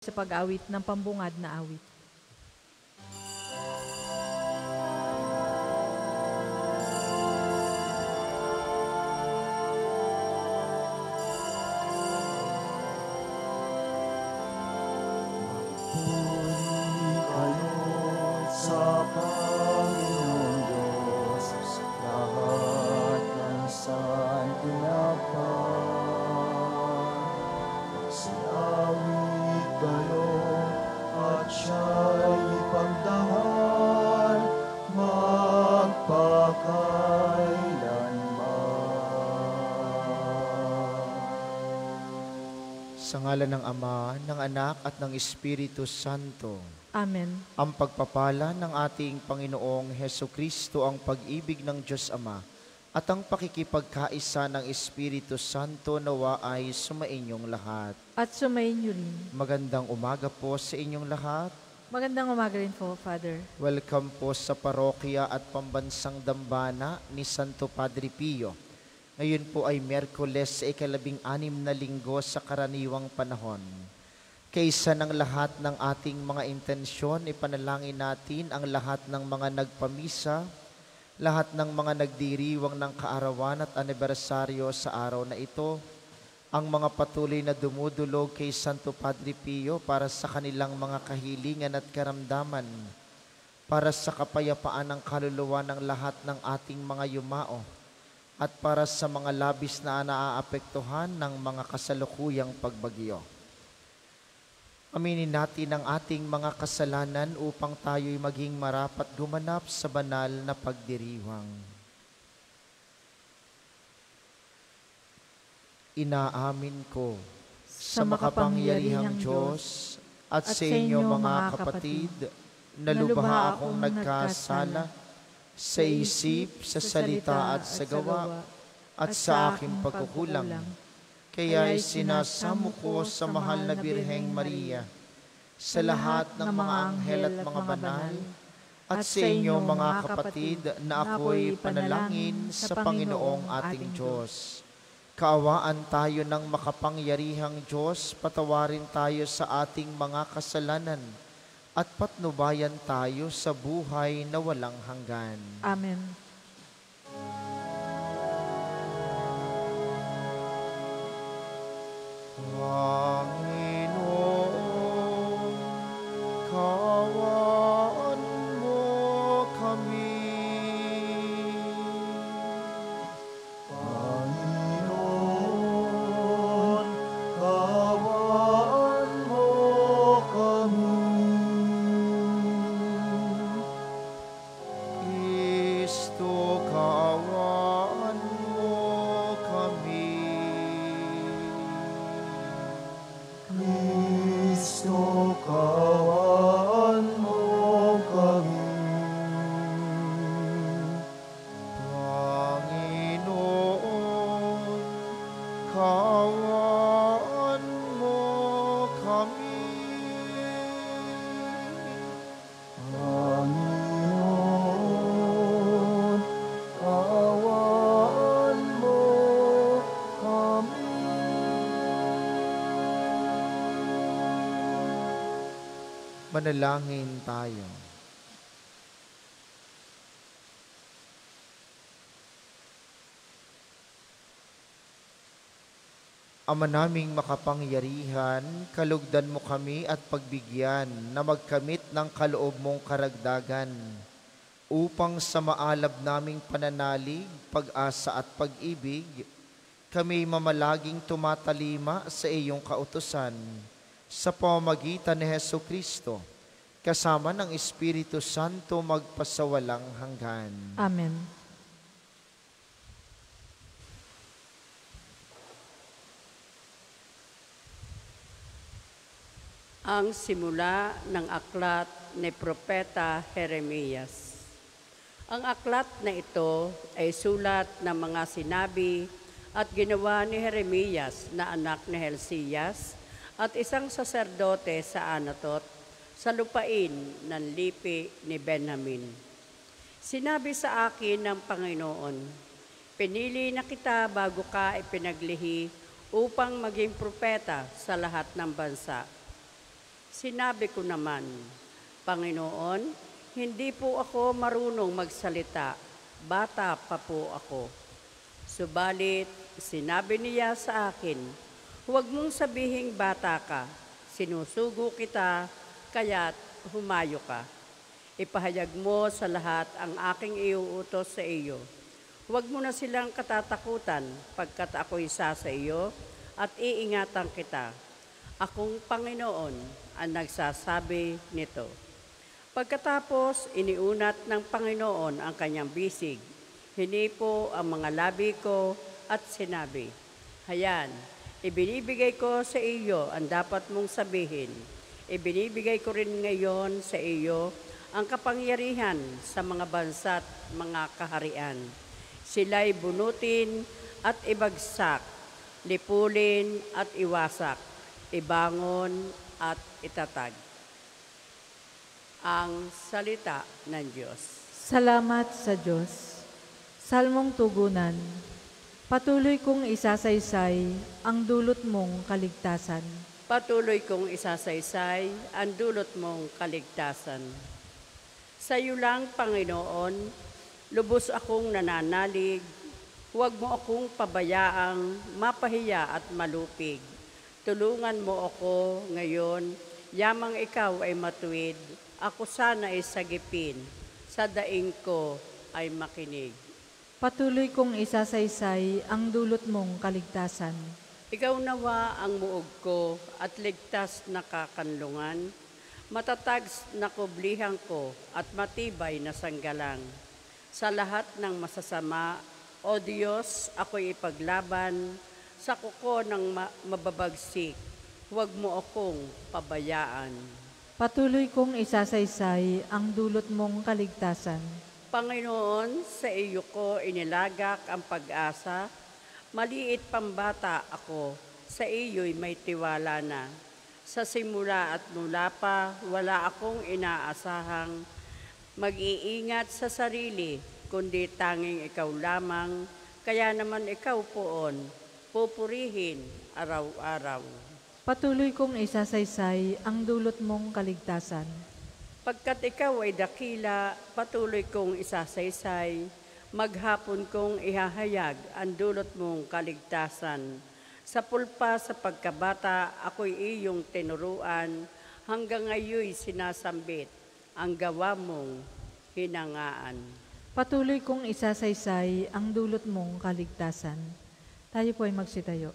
sa pag-awit ng pambungad na awit. Sa ngalan ng Ama, ng Anak at ng Espiritu Santo. Amen. Ang pagpapala ng ating Panginoong Hesukristo, ang pag-ibig ng Diyos Ama, at ang pakikipagkaisa ng Espiritu Santo nawa ay sumainyong lahat. At sumainyo rin. Magandang umaga po sa inyong lahat. Magandang umaga rin po, Father. Welcome po sa parokya at pambansang dambana ni Santo Padre Pio. Ngayon po ay Miyerkules sa ika-16 na linggo sa karaniwang panahon. Kaysa ng lahat ng ating mga intensyon, ipanalangin natin ang lahat ng mga nagpamisa, lahat ng mga nagdiriwang ng kaarawan at anibersaryo sa araw na ito, ang mga patuloy na dumudulog kay Santo Padre Pio para sa kanilang mga kahilingan at karamdaman, para sa kapayapaan ng kaluluwa ng lahat ng ating mga yumao, at para sa mga labis na naaapektuhan ng mga kasalukuyang pagbagyo. Aminin natin ang ating mga kasalanan upang tayo'y maging marapat gumanap sa banal na pagdiriwang. Inaamin ko sa makapangyarihang Diyos at sa inyo mga kapatid na lubha akong nagkasala sa isip, sa salita at sa gawa, at sa aking pagkukulang. Kaya'y sinasamo ko sa mahal na Birheng Maria, sa lahat ng mga anghel at mga banal, at sa inyo mga kapatid na ako'y panalangin sa Panginoong ating Diyos. Kaawaan tayo ng makapangyarihang Diyos, patawarin tayo sa ating mga kasalanan, at patnubayan tayo sa buhay na walang hanggan. Amen. Panginoon, kaawaan mo kami. Panginoon, kaawaan mo kami. Kristo, kaawaan mo kami. Kristo, kaawaan mo kami. Panginoon, kaawaan mo kami. Panginoon, kaawaan mo kami. Manalangin tayo. Ama naming makapangyarihan, kalugdan mo kami at pagbigyan na magkamit ng kaloob mong karagdagan upang sa maalab naming pananalig, pag-asa at pag-ibig, kami mamalaging tumatalima sa iyong kautusan sa pamamagitan ni Hesukristo, kasama ng Espiritu Santo magpasawalang hanggan. Amen. Ang simula ng aklat ni Propeta Jeremias. Ang aklat na ito ay sulat ng mga sinabi at ginawa ni Jeremias na anak ni Hilcías at isang saserdote sa Anatot sa lupain ng lipi ni Benjamin. Sinabi sa akin ng Panginoon, pinili na kita bago ka ipinaglihi upang maging propeta sa lahat ng bansa. Sinabi ko naman, Panginoon, hindi po ako marunong magsalita, bata pa po ako. Subalit, sinabi niya sa akin, huwag mong sabihing bata ka, sinusugo kita, kaya't humayo ka. Ipahayag mo sa lahat ang aking iuutos sa iyo. Huwag mo na silang katatakutan pagkat ako'y isa sa iyo at iingatan kita. Akong Panginoon ang nagsasabi nito. Pagkatapos, iniunat ng Panginoon ang kanyang bisig. Hinipo ang mga labi ko at sinabi, Hayan, ibinibigay ko sa iyo ang dapat mong sabihin. Ibinibigay ko rin ngayon sa iyo ang kapangyarihan sa mga bansa at mga kaharian. Sila'y bunutin at ibagsak, lipulin at iwasak, ibangon at itatag. Ang salita ng Diyos. Salamat sa Diyos. Salmong tugunan. Patuloy kong isasaysay ang dulot mong kaligtasan. Patuloy kong isasaysay ang dulot mong kaligtasan. Sa iyo lang, Panginoon, lubos akong nananalig. Huwag mo akong pabayaang mapahiya at malupig. Tulungan mo ako ngayon, yamang ikaw ay matuwid. Ako sana ay sagipin, sa daing ko ay makinig. Patuloy kong isasaysay ang dulot mong kaligtasan. Ikaw nawa ang muog ko at ligtas na kakanlungan, matatag na kublihan ko at matibay na sanggalang. Sa lahat ng masasama, O Diyos, ako'y ipaglaban, sa kuko ng mababagsik, huwag mo akong pabayaan. Patuloy kong isasaysay ang dulot mong kaligtasan. Panginoon, sa iyo ko inilagak ang pag-asa, maliit pambata ako, sa iyo'y may tiwala na. Sa simula at mula pa, wala akong inaasahang mag-iingat sa sarili, kundi tanging ikaw lamang, kaya naman ikaw poon, pupurihin araw-araw. Patuloy kong isasaysay ang dulot mong kaligtasan. Pagkat ikaw ay dakila, patuloy kong isasaysay, maghapon kong ihahayag ang dulot mong kaligtasan. Sa pulpa sa pagkabata, ako'y iyong tinuruan, hanggang ngayoy sinasambit ang gawa mong hinangaan. Patuloy kong isasaysay ang dulot mong kaligtasan. Tayo po ay magsitayo.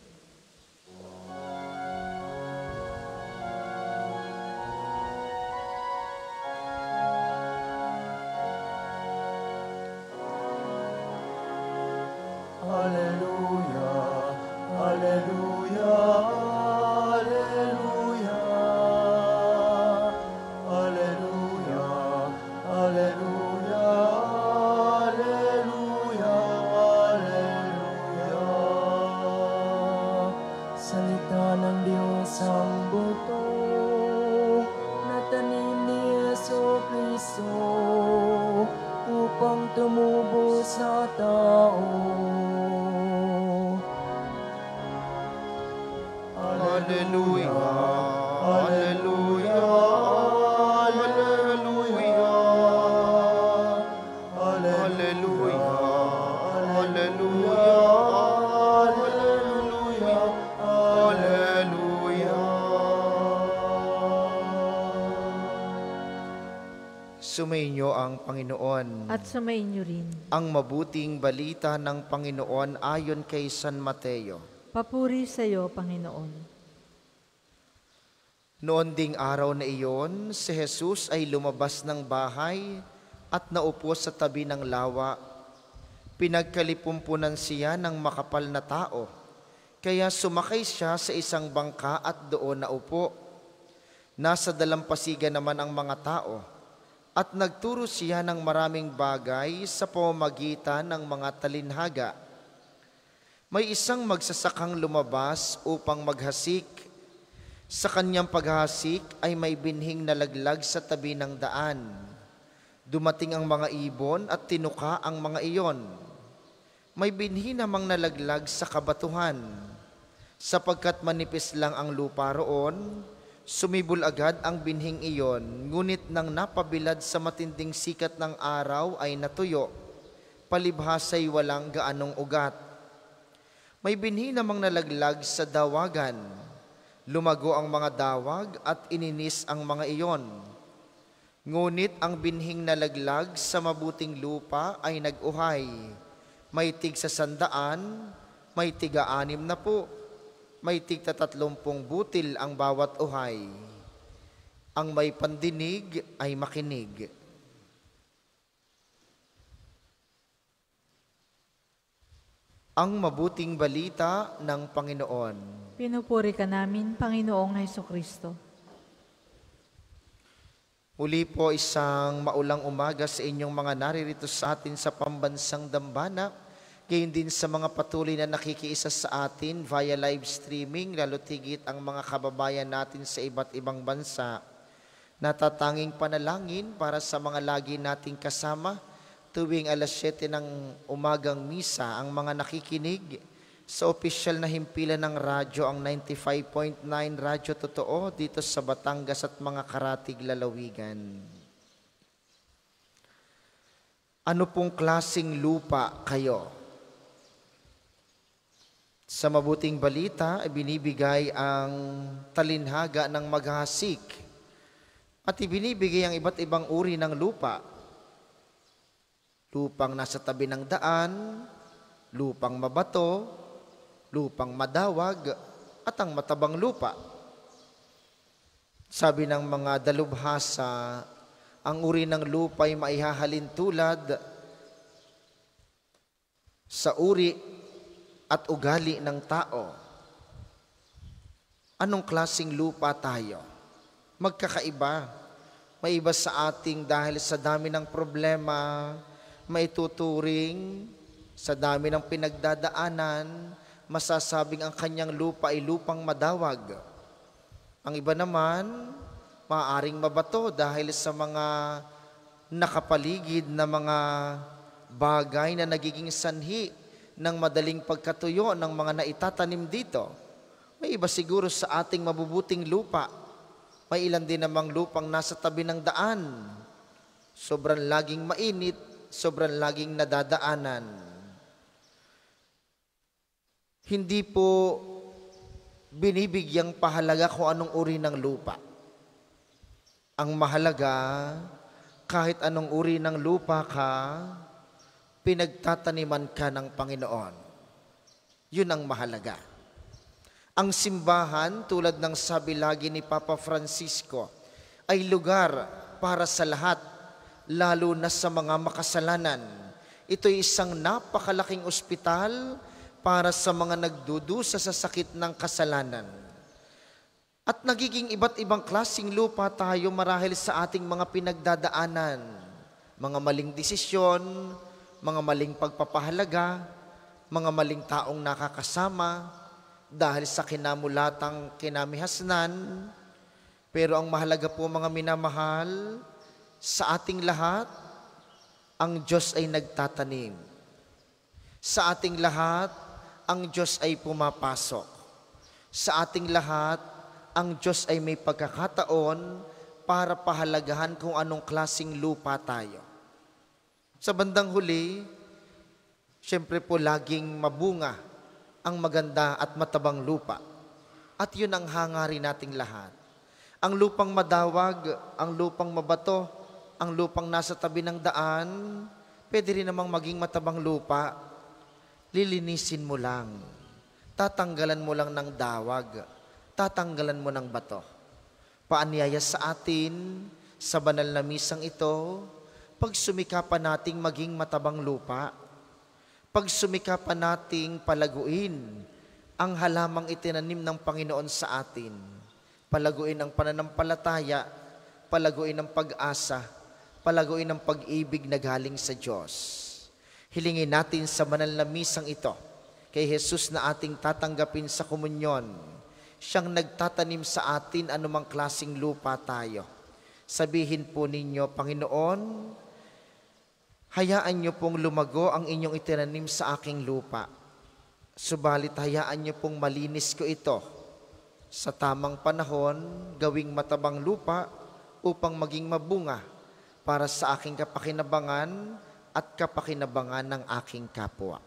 Hallelujah, hallelujah, hallelujah, hallelujah, hallelujah, hallelujah, hallelujah. Salita ng Diyos ang buto na tanim ni Jesucristo upang tumubo sa tao. Hallelujah, hallelujah, hallelujah, hallelujah, hallelujah, hallelujah, hallelujah. Sumainyo ang Panginoon. At sumainyo rin. Ang mabuting balita ng Panginoon ayon kay San Mateo. Papuri sa iyo, Panginoon. Noon ding araw na iyon, si Jesus ay lumabas ng bahay at naupo sa tabi ng lawa. Pinagkalipumpunan siya ng makapal na tao, kaya sumakay siya sa isang bangka at doon naupo. Nasa dalampasigan naman ang mga tao, at nagturo siya ng maraming bagay sa pamamagitan ng mga talinhaga. May isang magsasakang lumabas upang maghasik. Sa kanyang paghahasik ay may binhing nalaglag sa tabi ng daan. Dumating ang mga ibon at tinuka ang mga iyon. May binhi namang nalaglag sa kabatuhan. Sapagkat manipis lang ang lupa roon, Sumibol agad ang binhing iyon, ngunit nang napabilad sa matinding sikat ng araw ay natuyo, palibhasa'y walang gaanong ugat. May binhi namang nalaglag sa dawagan. Lumago ang mga dawag at ininis ang mga iyon. Ngunit ang binhing nalaglag sa mabuting lupa ay nag-uhay. May tig sa 100, may tiga-60, may tigta 30 butil ang bawat uhay. Ang may pandinig ay makinig. Ang mabuting balita ng Panginoon. Pinupuri ka namin, Panginoong Hesukristo. Muli po isang maulang umaga sa inyong mga naririto sa atin sa pambansang dambana, gayon din sa mga patuloy na nakikiisa sa atin via live streaming, lalo tigit ang mga kababayan natin sa iba't ibang bansa. Natatanging panalangin para sa mga lagi nating kasama tuwing alas 7 ng umagang misa, ang mga nakikinig sa opisyal na himpilan ng radyo, ang 95.9 Radyo Totoo dito sa Batangas at mga karatig lalawigan. Ano pong klaseng lupa kayo? Sa mabuting balita, ibinibigay ang talinhaga ng maghahasik at ibinibigay ang iba't ibang uri ng lupa. Lupang nasa tabi ng daan, lupang mabato, lupang madawag, at ang matabang lupa. Sabi ng mga dalubhasa, ang uri ng lupa ay maihahalin tulad sa uri at ugali ng tao. Anong klaseng lupa tayo? Magkakaiba. May iba sa ating dahil sa dami ng problema, maituturing sa dami ng pinagdadaanan, masasabing ang kanyang lupa ay lupang madawag. Ang iba naman, maaaring mabato dahil sa mga nakapaligid na mga bagay na nagiging sanhi ng madaling pagkatuyo ng mga naitatanim dito. May iba siguro sa ating mabubuting lupa. May ilan din namang lupang nasa tabi ng daan. Sobrang laging mainit, sobrang laging nadadaanan. Hindi po binibigyang pahalaga kung anong uri ng lupa. Ang mahalaga, kahit anong uri ng lupa ka, pinagtataniman ka ng Panginoon. Yun ang mahalaga. Ang simbahan, tulad ng sabi lagi ni Papa Francisco, ay lugar para sa lahat, lalo na sa mga makasalanan. Ito'y isang napakalaking ospital para sa mga nagdudusa sa sakit ng kasalanan. At nagiging iba't ibang klaseng lupa tayo marahil sa ating mga pinagdadaanan, mga maling desisyon, mga maling pagpapahalaga, mga maling taong nakakasama, dahil sa kinamulatang kinamihasnan. Pero ang mahalaga po mga minamahal, sa ating lahat, ang Diyos ay nagtatanim. Sa ating lahat, ang Diyos ay pumapasok. Sa ating lahat, ang Diyos ay may pagkakataon para pahalagahan kung anong klaseng lupa tayo. Sa bandang huli, siyempre po laging mabunga ang maganda at matabang lupa. At yun ang hangarin nating lahat. Ang lupang madawag, ang lupang mabato, ang lupang nasa tabi ng daan, pwede rin namang maging matabang lupa. Lilinisin mo lang. Tatanggalan mo lang ng dawag. Tatanggalan mo ng bato. Paanyaya sa atin, sa banal na misang ito, pagsumikapan nating maging matabang lupa. Pagsumikapan nating palaguin ang halamang itinanim ng Panginoon sa atin. Palaguin ang pananampalataya, palaguin ang pag-asa, palaguin ang pag-ibig na galing sa Diyos. Hilingin natin sa banal na misang ito, kay Jesus na ating tatanggapin sa komunyon, siyang nagtatanim sa atin anumang klaseng lupa tayo. Sabihin po ninyo, Panginoon, hayaan niyo pong lumago ang inyong itinanim sa aking lupa. Subalit hayaan niyo pong malinis ko ito Sa tamang panahon, gawing matabang lupa upang maging mabunga para sa aking kapakinabangan at kapakinabangan ng aking kapwa.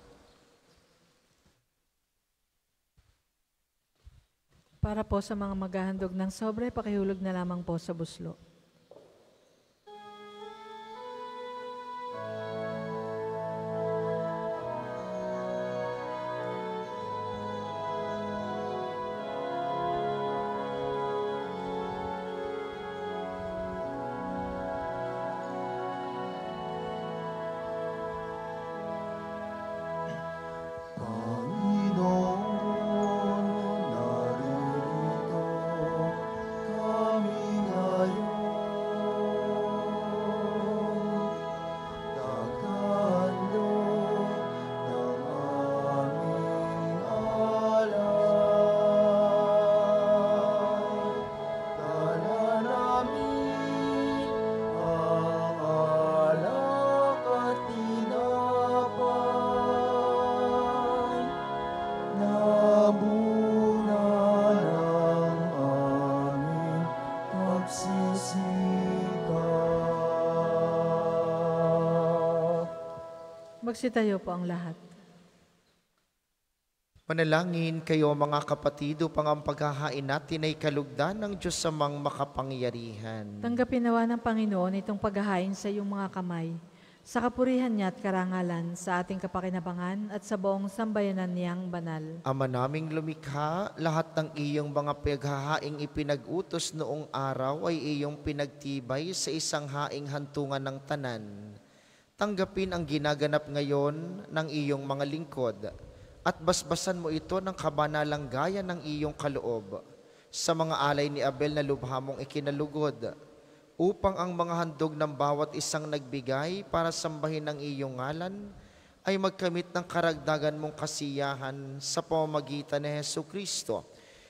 Para po sa mga maghahandog ng sobre, pakihulog na lamang po sa buslo. Magsitayo po ang lahat. Manalangin kayo mga kapatid upang ang paghahain natin ay kalugdan ng Diyos amang makapangyarihan. Tanggapin nawa ng Panginoon itong paghahain sa iyong mga kamay, sa kapurihan niya at karangalan, sa ating kapakinabangan at sa buong sambayanan niyang banal. Ama naming lumikha, lahat ng iyong mga paghahaing ipinag-utos noong araw ay iyong pinagtibay sa isang haing hantungan ng tanan. Tanggapin ang ginaganap ngayon ng iyong mga lingkod at basbasan mo ito ng kabanalang gaya ng iyong kaloob sa mga alay ni Abel na lubha mong ikinalugod, upang ang mga handog ng bawat isang nagbigay para sambahin ang iyong ngalan ay magkamit ng karagdagan mong kasiyahan sa pamamagitan ni Hesukristo,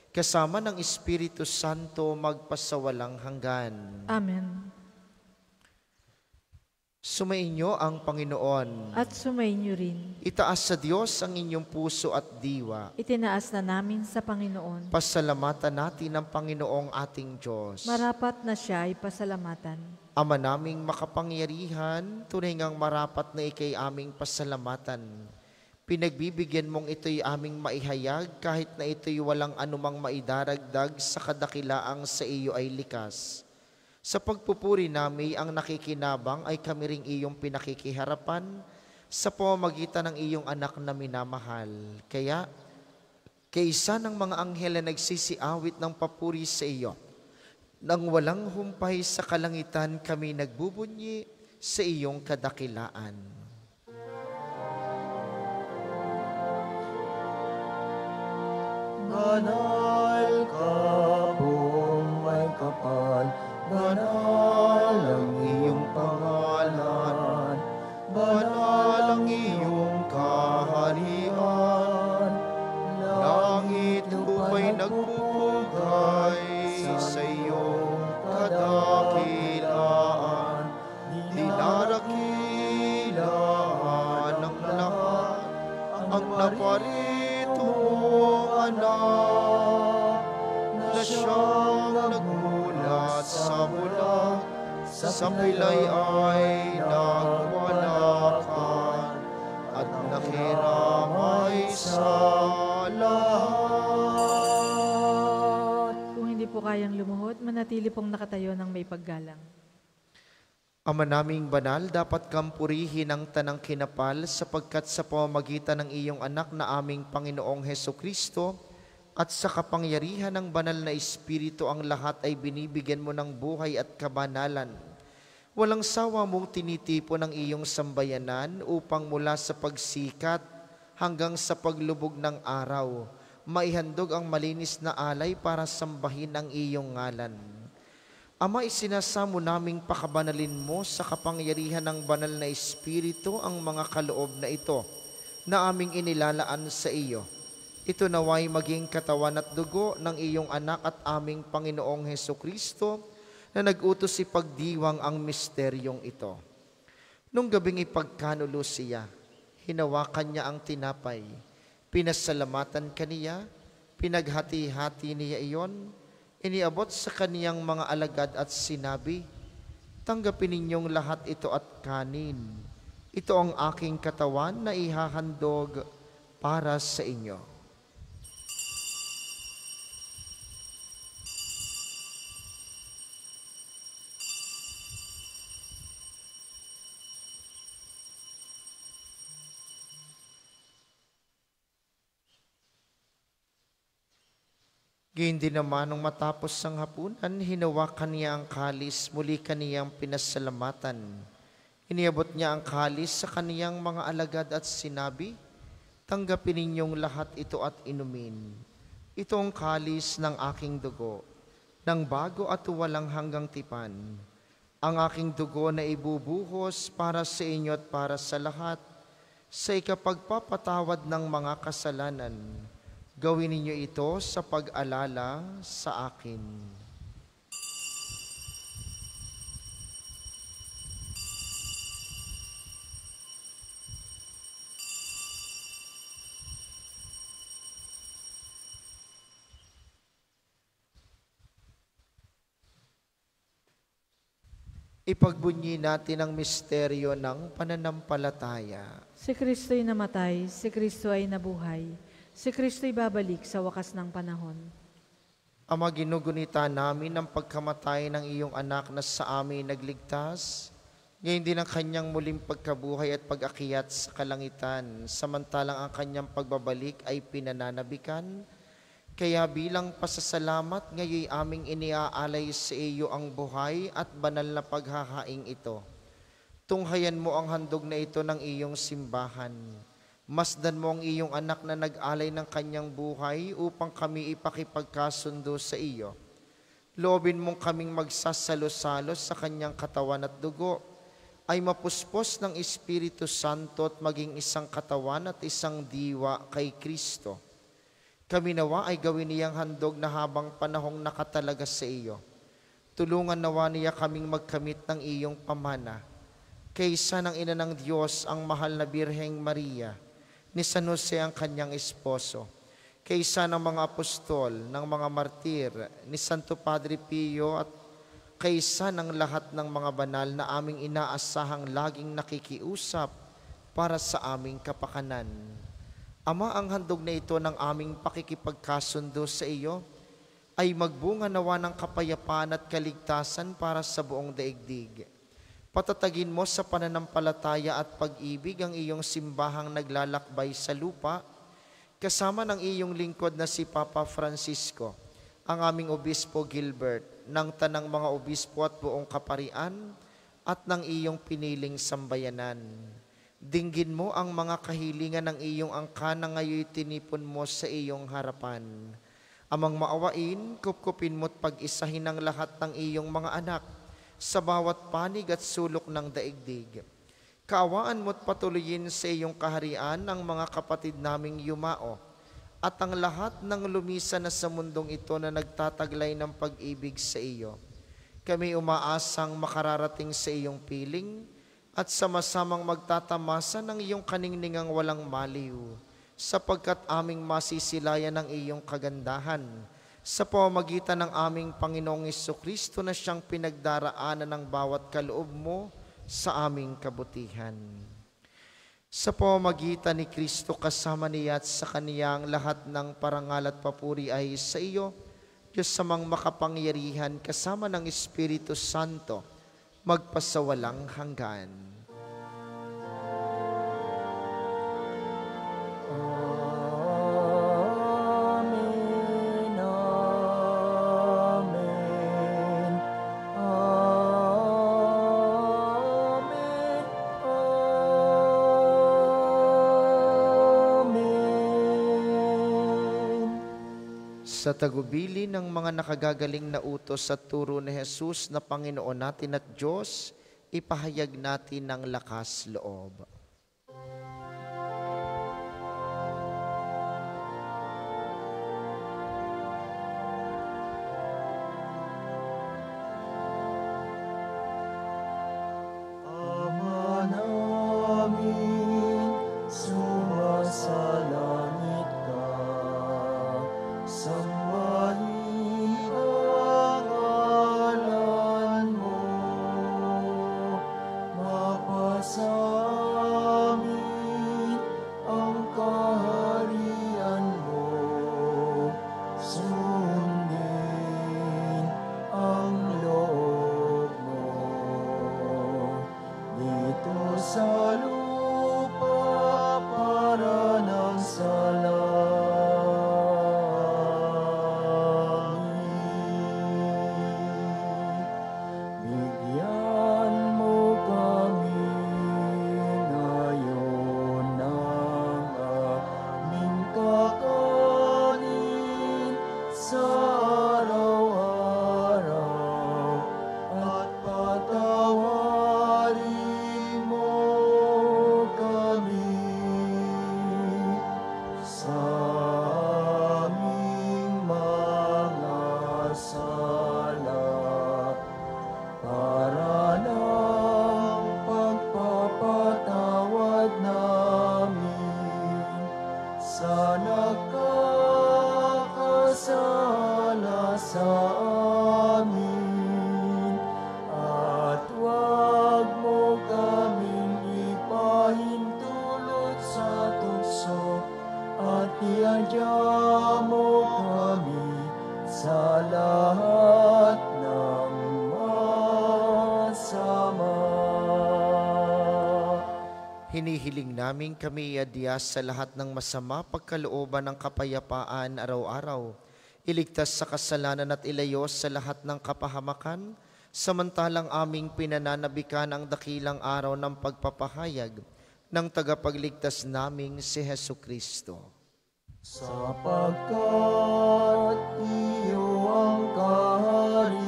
kasama ng Espiritu Santo magpasawalang hanggan. Amen. Sumainyo ang Panginoon. At sumainyo rin. Itaas sa Diyos ang inyong puso at diwa. Itinaas na namin sa Panginoon. Pasalamatan natin ang Panginoong ating Diyos. Marapat na siya ay pasalamatan. Ama naming makapangyarihan, tunay ngang marapat na ikay aming pasalamatan. Pinagbibigyan mong ito'y aming maihayag kahit na ito'y walang anumang maidaragdag sa kadakilaang sa iyo ay likas. Sa pagpupuri namin ang nakikinabang ay kami ring iyong pinakikiharapan sa pamamagitan ng iyong anak na minamahal. Kaya, kaisa ng mga anghel na nagsisiawit ng papuri sa iyo, nang walang humpay sa kalangitan kami nagbubunyi sa iyong kadakilaan. Banal ka pong may kapal, banal ang iyong pangalan, banal ang iyong kaharian. Langit lupa'y nagpupugay sa iyong kadakilaan. Dinarakilaan ng lahat ang naparito mong anak, na siyang nagmulat sa mula, sa pilay ay nagwalakan, at nakiramay sa lahat. Kung hindi po kayang lumuhod, manatili pong nakatayo ng may paggalang. Ama naming banal, dapat kang purihin ang tanang kinapal sapagkat sa pamamagitan ng iyong anak na aming Panginoong Hesukristo at sa kapangyarihan ng banal na Espiritu ang lahat ay binibigyan mo ng buhay at kabanalan. Walang sawa mong tinitipon ang iyong sambayanan upang mula sa pagsikat hanggang sa paglubog ng araw, maihandog ang malinis na alay para sambahin ang iyong ngalan. Ama, isinasamo naming pakabanalin mo sa kapangyarihan ng banal na Espiritu ang mga kaloob na ito na aming inilalaan sa iyo. Ito naway maging katawan at dugo ng iyong anak at aming Panginoong Hesukristo na nag-utos ipagdiwang ang misteryong ito. Nung gabing ipagkanulo siya, hinawakan niya ang tinapay, pinasalamatan kaniya, Pinaghati-hati niya iyon, iniabot sa kaniyang mga alagad at sinabi, "Tanggapin ninyong lahat ito at kanin. Ito ang aking katawan na ihahandog para sa inyo." Gayun din naman nung matapos ang hapunan, hinawakan niya ang kalis, muli kaniyang pinasalamatan. Iniabot niya ang kalis sa kaniyang mga alagad at sinabi, "Tanggapin ninyong lahat ito at inumin. Ito ang kalis ng aking dugo, ng bago at walang hanggang tipan. Ang aking dugo na ibubuhos para sa inyo at para sa lahat, sa ikapagpapatawad ng mga kasalanan. Gawin ninyo ito sa pag-alala sa akin." Ipagbunyi natin ang misteryo ng pananampalataya. Si Kristo'y namatay, si Kristo ay nabuhay, si Kristo'y babalik sa wakas ng panahon. Ama, ginugunita namin ang pagkamatay ng iyong anak na sa amin nagligtas, ngayon din ang kanyang muling pagkabuhay at pag-akyat sa kalangitan, samantalang ang kanyang pagbabalik ay pinananabikan. Kaya bilang pasasalamat, ngayon aming iniaalay sa iyo ang buhay at banal na paghahaing ito. Tunghayan mo ang handog na ito ng iyong simbahan. Masdan mo ang iyong anak na nag-alay ng kanyang buhay upang kami ipakipagkasundo sa iyo. Loobin mong kaming magsasalo-salo sa kanyang katawan at dugo, ay mapuspos ng Espiritu Santo at maging isang katawan at isang diwa kay Kristo. Kami nawa ay gawin niyang handog na habang panahong nakatalaga sa iyo. Tulungan nawa niya kaming magkamit ng iyong pamana. Kaysa ng ina ng Diyos ang mahal na Birheng Maria, ni San Jose ang kanyang esposo, kaysa ng mga apostol, ng mga martir, ni Santo Padre Pio at kaysa ng lahat ng mga banal na aming inaasahang laging nakikiusap para sa aming kapakanan. Ama, ang handog na ito ng aming pakikipagkasundo sa iyo ay magbunga nawa ng kapayapaan at kaligtasan para sa buong daigdig. Patatagin mo sa pananampalataya at pag-ibig ang iyong simbahang naglalakbay sa lupa, kasama ng iyong lingkod na si Papa Francisco, ang aming Obispo Gilbert, ng tanang mga obispo at buong kaparian, at ng iyong piniling sambayanan. Dinggin mo ang mga kahilingan ng iyong angkan na ngayon tinipon mo sa iyong harapan. Amang maawain, kupkupin mo't pag-isahin ang lahat ng iyong mga anak sa bawat panig at sulok ng daigdig. Kaawaan mo't patuloyin sa iyong kaharian ang mga kapatid naming yumao at ang lahat ng lumisan na sa mundong ito na nagtataglay ng pag-ibig sa iyo. Kami umaasang makararating sa iyong piling at sama-samang magtatamasa ng iyong kaningningang walang maliw, sapagkat aming masisilayan ng iyong kagandahan sa pamamagitan ng aming Panginoong Jesucristo na siyang pinagdaraanan ng bawat kaloob mo sa aming kabutihan. Sa pamamagitan ni Kristo kasama niya at sa kaniyang lahat ng parangal at papuri ay sa iyo, Diyos samang makapangyarihan kasama ng Espiritu Santo, magpasawalang hanggan. Amen, amen, amen, amen. Sa tagubili ng mga nakagagaling na utos at turo ni Jesus na Panginoon natin at Diyos, ipahayag natin ng lakas loob. Ama namin, sumasalangit ka, Hinihiling namin kami iadya sa lahat ng masama pagkalooban ng kapayapaan araw-araw. Iligtas sa kasalanan at ilayo sa lahat ng kapahamakan, samantalang aming pinananabikan ang dakilang araw ng pagpapahayag ng tagapagligtas naming si Hesukristo. Sapagkat iyo ang kaharian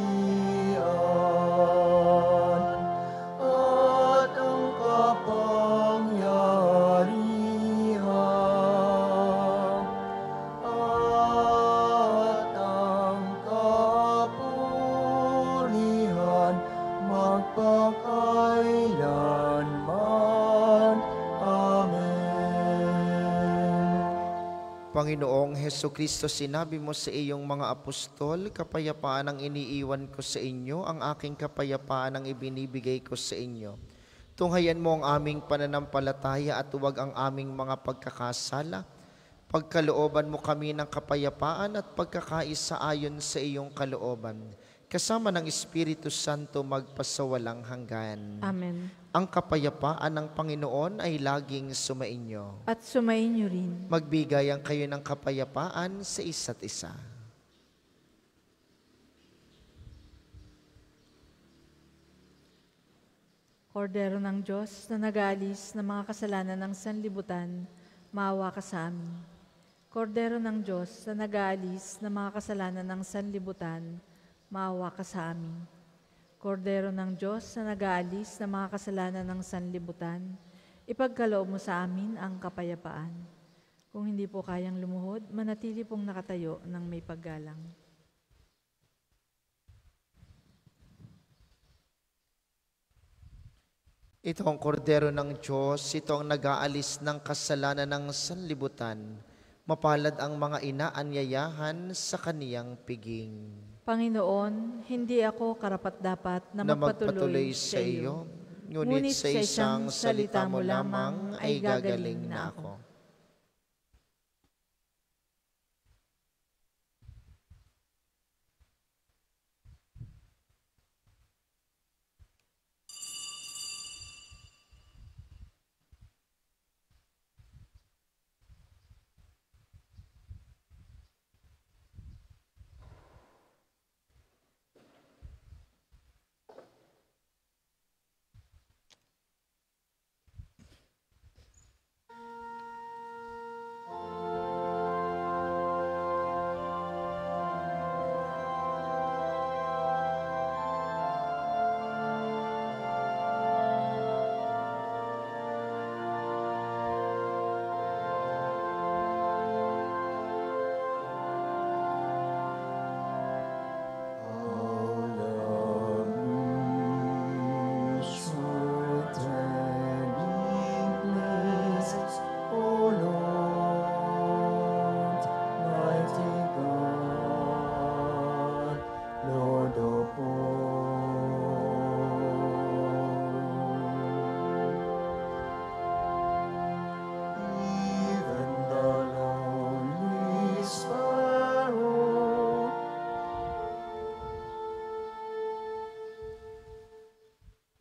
at ang kapangyarihan at ang kapurihan magpakailanman. Amen. Panginoong Hesukristo, sinabi mo sa iyong mga apostol, kapayapaan ang iniiwan ko sa inyo, ang aking kapayapaan ang ibinibigay ko sa inyo. Tunghayan mo ang aming pananampalataya at huwag ang aming mga pagkakasala. Pagkalooban mo kami ng kapayapaan at pagkakaisa ayon sa iyong kalooban, kasama ng Espiritu Santo magpasawalang hanggan. Amen. Ang kapayapaan ng Panginoon ay laging sumainyo. At sumainyo rin. Magbigayan kayo ng kapayapaan sa isa't isa. Kordero ng Diyos na nag-aalis ng mga kasalanan ng sanlibutan, maawa ka sa amin. Kordero ng Diyos na nag-aalis ng mga kasalanan ng sanlibutan, maawa ka sa amin. Kordero ng Diyos na nag-aalis ng mga kasalanan ng sanlibutan, ipagkaloob mo sa amin ang kapayapaan. Kung hindi po kayang lumuhod, manatili pong nakatayo ng may paggalang. Ito ang kordero ng Diyos, ito ang nag-aalis ng kasalanan ng sanlibutan. Mapalad ang mga inaanyayahan sa kaniyang piging. Panginoon, hindi ako karapat-dapat na magpatuloy sa iyo. Ngunit sa isang salita mo lamang ay gagaling na ako.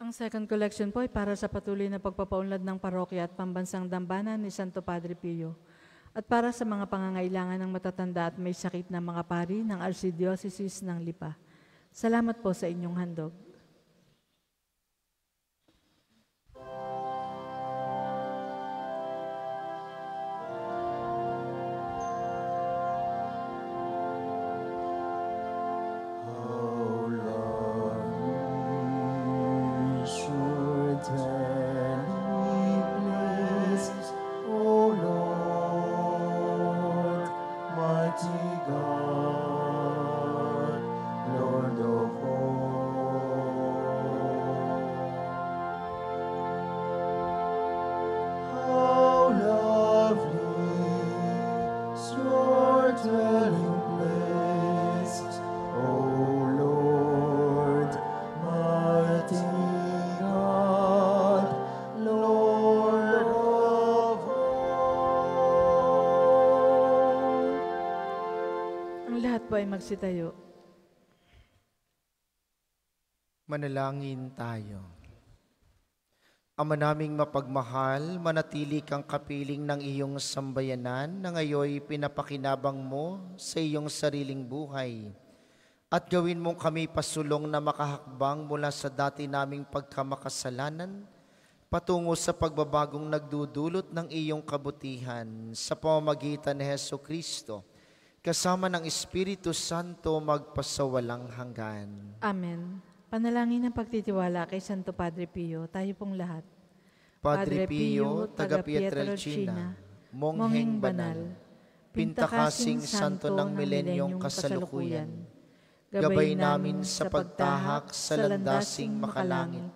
Ang second collection po ay para sa patuloy na pagpapaunlad ng parokya at pambansang dambana ni Santo Padre Pio at para sa mga pangangailangan ng matatanda at may sakit na mga pari ng Archdiocese ng Lipa. Salamat po sa inyong handog. Po ay magsitayo. Manalangin tayo. Ama naming mapagmahal, manatili kang kapiling ng iyong sambayanan na ngayoy pinapakinabang mo sa iyong sariling buhay. At gawin mong kami pasulong na makahakbang mula sa dati naming pagkamakasalanan patungo sa pagbabagong nagdudulot ng iyong kabutihan sa pamamagitan ni Heso Kristo, kasama ng Espiritu Santo magpasawalang hanggan. Amen. Panalangin ng pagtitiwala kay Santo Padre Pio, tayo pong lahat. Padre Pio, taga Pietrelcina, mongheng banal, pintakasing santo ng milenyong kasalukuyan, gabay namin sa pagtahak sa landasing makalangit,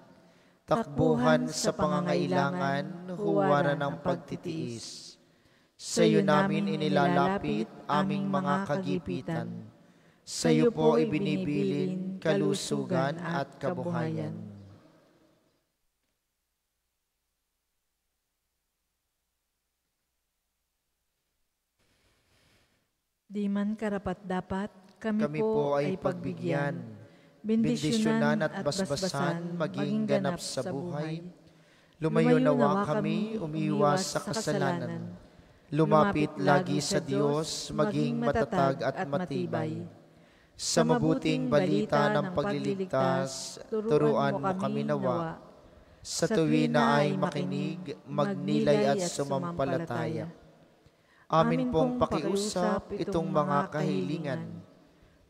takbuhan sa pangangailangan, huwaran ng pagtitiis. Sa iyo namin inilalapit aming mga kagipitan. Sa iyo po ibinibilin kalusugan at kabuhayan. Di man karapat-dapat, kami Kami po ay pagbigyan, bendisyonan at basbasan, maging ganap sa buhay. Lumayo nawa kami, umiwas sa kasalanan. Lumapit lagi sa Diyos, maging matatag at matibay. Sa mabuting balita ng pagliligtas, turuan mo kami nawa. Sa tuwi na ay makinig, magnilay at sumampalataya. Amin pong pakiusap itong mga kahilingan.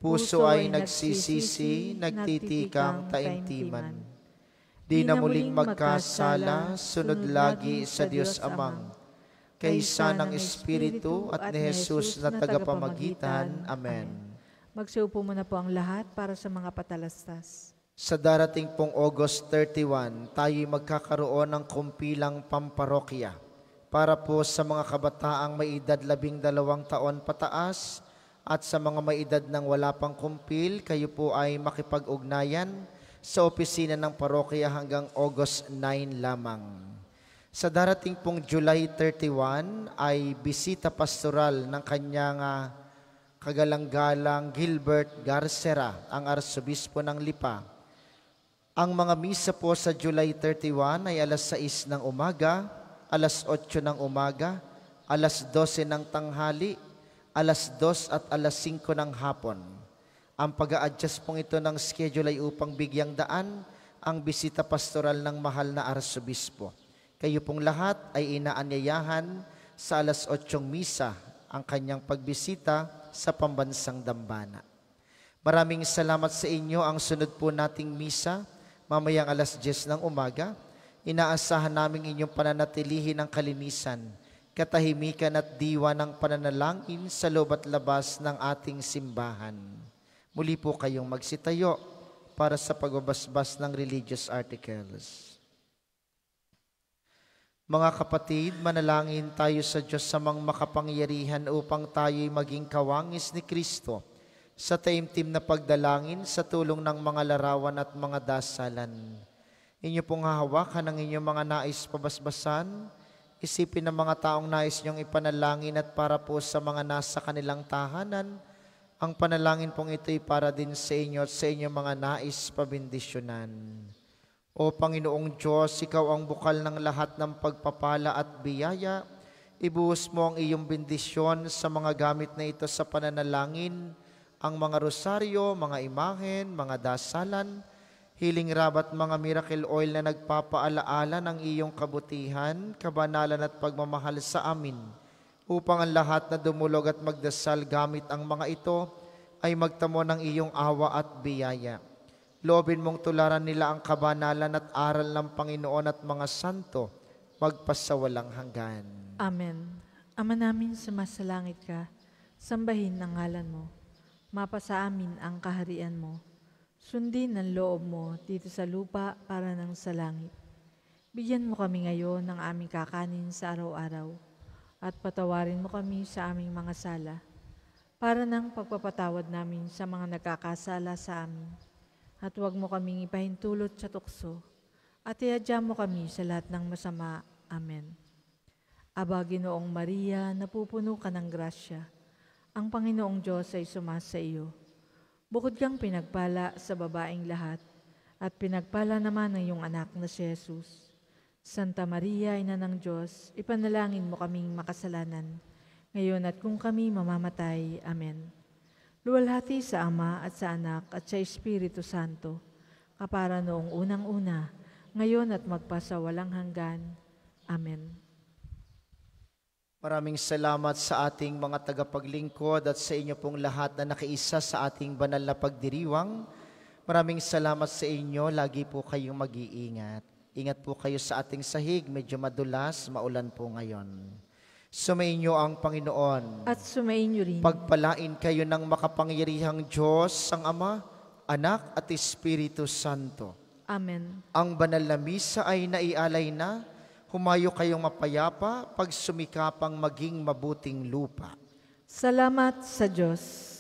Puso ay nagsisisi, nagtitikang taimtiman. Di na muling magkasala, sunod lagi sa Diyos Amang, kaysa ng Espiritu at ni Jesus na tagapamagitan. Amen. Magsiupo muna po ang lahat para sa mga patalastas. Sa darating pong August 31, tayo'y magkakaroon ng kumpilang pamparokya para po sa mga kabataang may edad 12 taon pataas at sa mga may edad ng wala pang kumpil, kayo po ay makipag-ugnayan sa opisina ng parokya hanggang August 9 lamang. Sa darating pong July 31 ay bisita pastoral ng kanyang kagalang-galang Gilbert Garcera, ang Arsobispo ng Lipa. Ang mga misa po sa July 31 ay alas 6 ng umaga, alas 8 ng umaga, alas 12 ng tanghali, alas 2 at alas 5 ng hapon. Ang pag-a-adjust pong ito ng schedule ay upang bigyang daan ang bisita pastoral ng mahal na Arsobispo. Kayo pong lahat ay inaanyayahan sa alas 8 misa ang kanyang pagbisita sa pambansang dambana. Maraming salamat sa inyo. Ang sunod po nating misa, mamayang alas 10 ng umaga, inaasahan namin inyong pananatilihin ang kalinisan, katahimikan at diwa ng pananalangin sa loob at labas ng ating simbahan. Muli po kayong magsitayo para sa pagbabasbas ng religious articles. Mga kapatid, manalangin tayo sa Diyos samang makapangyarihan upang tayo'y maging kawangis ni Kristo sa taimtim na pagdalangin sa tulong ng mga larawan at mga dasalan. Inyo pong hahawakan ang inyong mga nais pabasbasan, isipin ng mga taong nais niyong ipanalangin at para po sa mga nasa kanilang tahanan, ang panalangin pong ito'y para din sa inyo at sa inyong mga nais pabindisyonan. O Panginoong Diyos, Ikaw ang bukal ng lahat ng pagpapala at biyaya. Ibuhos mo ang iyong bendisyon sa mga gamit na ito sa pananalangin, ang mga rosaryo, mga imahen, mga dasalan, healing rabat, mga miracle oil na nagpapaalaala ng iyong kabutihan, kabanalan at pagmamahal sa amin, upang ang lahat na dumulog at magdasal gamit ang mga ito ay magtamo ng iyong awa at biyaya. Loobin mong tularan nila ang kabanalan at aral ng Panginoon at mga santo, magpasawalang hanggan. Amen. Ama namin sumasalangit ka, sambahin ang ngalan mo. Mapasa amin ang kaharian mo. Sundin ang loob mo dito sa lupa para nang sa langit. Bigyan mo kami ngayon ng aming kakanin sa araw-araw at patawarin mo kami sa aming mga sala para nang pagpapatawad namin sa mga nagkakasala sa amin. At huwag mo kaming ipahintulot sa tukso at iadya mo kami sa lahat ng masama. Amen. Aba, Ginoong Maria, napupuno ka ng grasya. Ang Panginoong Diyos ay sumasa iyo. Bukod kang pinagpala sa babaeng lahat, at pinagpala naman ng iyong anak na si Jesus. Santa Maria, Ina ng Diyos, ipanalangin mo kaming makasalanan, ngayon at kung kami mamamatay. Amen. Luwalhati sa Ama at sa Anak at sa Espiritu Santo, kapara noong unang-una, ngayon at magpasawalang hanggan. Amen. Maraming salamat sa ating mga tagapaglingkod at sa inyo pong lahat na nakiisa sa ating banal na pagdiriwang. Maraming salamat sa inyo, lagi po kayong mag-iingat. Ingat po kayo sa ating sahig, medyo madulas, maulan po ngayon. Sumainyo ang Panginoon. At sumainyo rin. Pagpalain kayo ng makapangyarihang Diyos, ang Ama, Anak at Espiritu Santo. Amen. Ang banal na misa ay naialay na, humayo kayong mapayapa, pag sumikapang maging mabuting lupa. Salamat sa Diyos.